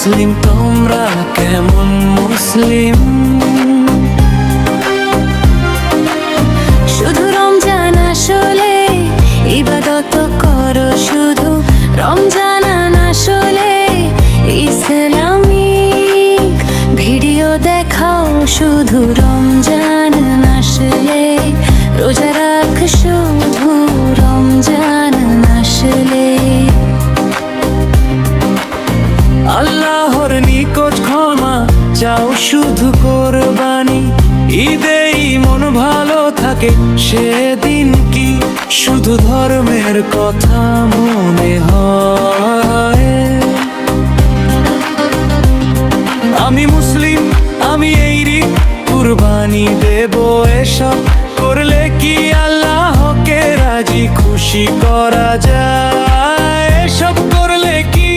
মুসলিম, তোমরা কেমন মুসলিম? শুধু রমজান আসলে ইবাদত করো, শুধু রমজান আসলে ইসলামিক ভিডিও দেখাও, শুধু রমজান আসলে রোজা রাখ, শুধু রমজান আসলে। আল্লাহর নিকট ক্ষমা চাও, শুধু কোরবানি ঈদেই মন ভালো থাকে, সেদিন কি শুধু ধর্মের কথা মনে হয়? আমি মুসলিম, আমি এই ঈদ কুরবানি দেব, এসব করলে কি আল্লাহকে রাজি খুশি করা যায়? এসব করলে কি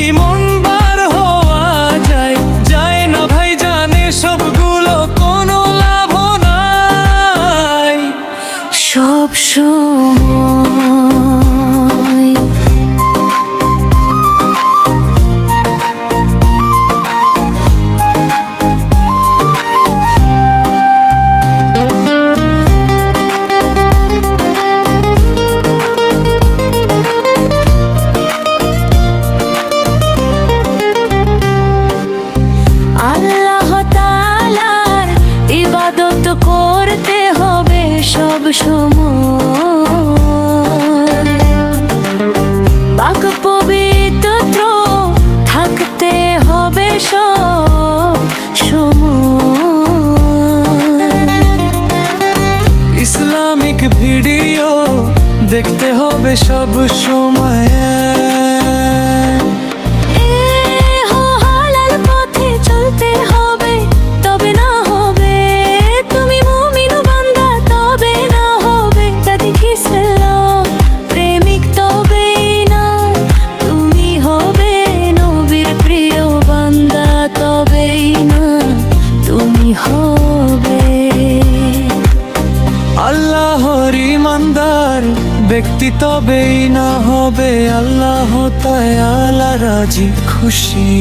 ইমান বার হওয়া যায়? যায় না ভাই জানে সবগুলো কোনো লাভ নাই। সব সময় আল্লাহ তাআলার ইবাদত করতে হবে সব সময়, পাক পবিত্র থাকতে হবে সব সময়। ইসলামিক ভিডিও দেখতে হবে সব সময়। হালাল পথে চলতে হবে, তবে না হবে তুমি মুমিন বান্দা, তবে না হবে জাতি ইসলাম প্রেমিক, তবেই না তুমি হবে নবীর প্রিয় বান্দা, তবেই না তুমি হবে আল্লাহর ইমানদার ব্যক্তি, তবেই না হবে আল্লাহ তাআলা রাজি খুশি।